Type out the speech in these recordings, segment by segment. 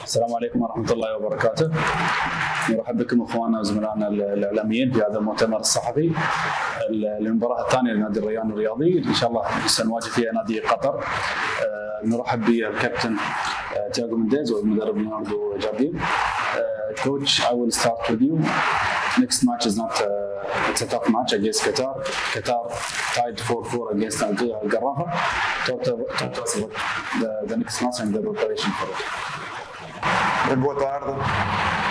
السلام عليكم ورحمة الله وبركاته. نرحب بكم اخواننا وزملائنا الاعلاميين في هذا المؤتمر الصحفي. المباراة الثانية لنادي الريان الرياضي ان شاء الله سنواجه فيها نادي قطر. نرحب بالكابتن تياغو منديز والمدرب ليوناردو جاردين. Coach, I will start with you. Next match is not it's a tough match against Qatar. Qatar tied 4-4 against Al Garrafa. Talk to us about the next match and the preparation for it. Boa tarde.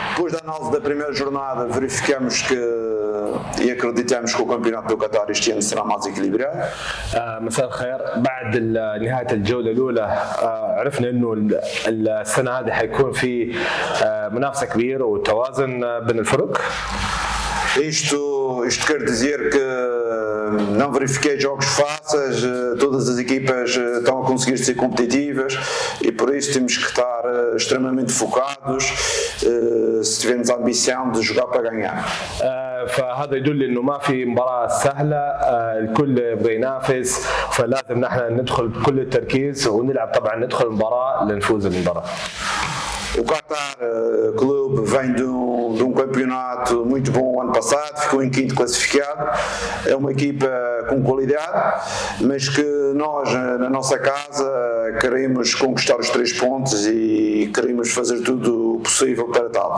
Depois da análise da primeira jornada, verificamos e acreditamos que o campeonato do Qatar este ano será mais equilibrado. مساء الخير. بعد نهاية الجولة الأولى عرفنا إنه السنة هذه حيكون في منافسة كبيرة وتوازن بين الفرق. Isto quer dizer que não verifiquei jogos fáceis, todas as equipas estão a conseguir ser competitivas e por isso temos que estar extremamente focados se tivermos a ambição de jogar para ganhar. فهذا يدل انه ما في مباراه سهله، الكل يبغى ينافس، فلازم نحن ندخل بكل التركيز ونلعب طبعا ندخل المباراه لنفوز المباراه. O Qatar Clube vem de um campeonato muito bom ano passado, ficou em quinto classificado. É uma equipa com qualidade, mas que nós, na nossa casa, queremos conquistar os 3 pontos e queremos fazer tudo o possível para tal.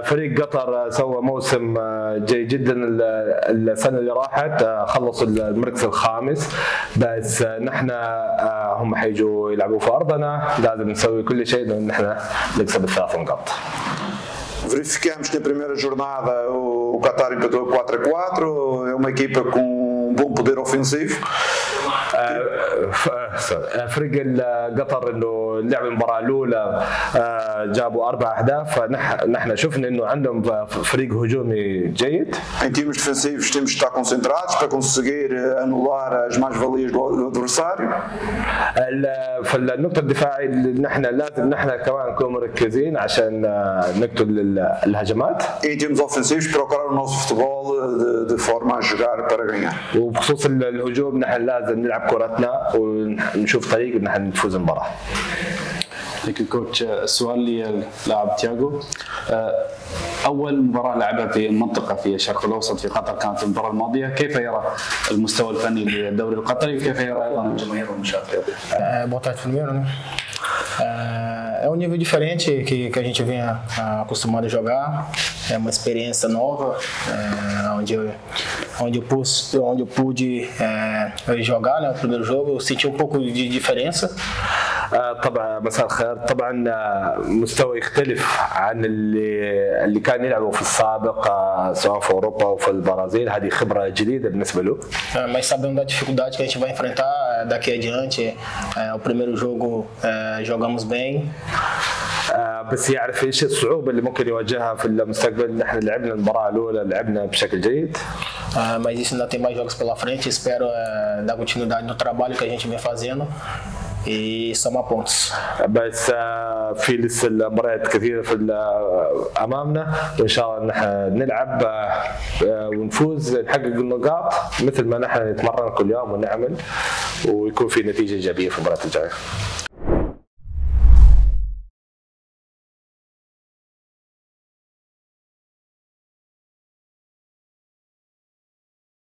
فريق قطر سوى موسم جيد جدا السنة اللي راحت، خلصوا المركز الخامس، بس نحن هم حيجوا يلعبوا في أرضنا، لازم نسوي كل شيء إنه نحن نكسب ال3 نقاط. Verificamos que na primeira jornada o Qatar empatou 4-4, é uma equipa com um bom poder ofensivo. فريق قطر انه لعب المباراه الاولى جابوا 4 اهداف، فنحن شفنا انه عندهم فريق هجومي جيد. Em termos defensivos temos de estar concentrados para conseguir anular as mais-valias do adversário. فالنقطه الدفاعيه لازم نحن كمان نكون مركزين عشان نقتل الهجمات. Em termos ofensivos procurar o nosso futebol de forma a jogar para ganhar. وبخصوص الهجوم نحن لازم نلعب كرتنا ونشوف طريق ان نحن نفوز المباراه. Thank you coach. السؤال للاعب تياغو. أول مباراة لعبها في المنطقة في الشرق الأوسط في قطر كانت المباراة الماضية، كيف يرى المستوى الفني للدوري القطري وكيف يرى أيضا الجماهير والمشاهدين؟ Boa tarde primeiro, né? É um nível diferente que a gente vem acostumado a jogar, é uma experiência nova, onde eu pude jogar, né, o primeiro jogo, eu senti um pouco de diferença. طبعا مساء الخير. طبعا مستوى يختلف عن اللي كان يلعبوا في السابق سواء في اوروبا او في البرازيل، هذه خبره جديده بالنسبه له. Mas sabendo da dificuldade que a gente vai enfrentar daqui adiante, o primeiro jogo jogamos bem. بس يعرف ايش الصعوبه اللي ممكن يواجهها في المستقبل. نحن لعبنا المباراه الاولى لعبنا بشكل جيد. Mas isso ainda tem mais jogos pela frente. Espero dar continuidade no trabalho que a gente vem fazendo e somar pontos. بس في لسه المباريات كثيره في امامنا، وان شاء الله نحن نلعب ونفوز نحقق النقاط مثل ما نحن نتمرن كل يوم ونعمل، ويكون في نتيجه ايجابيه في المباريات الجايه.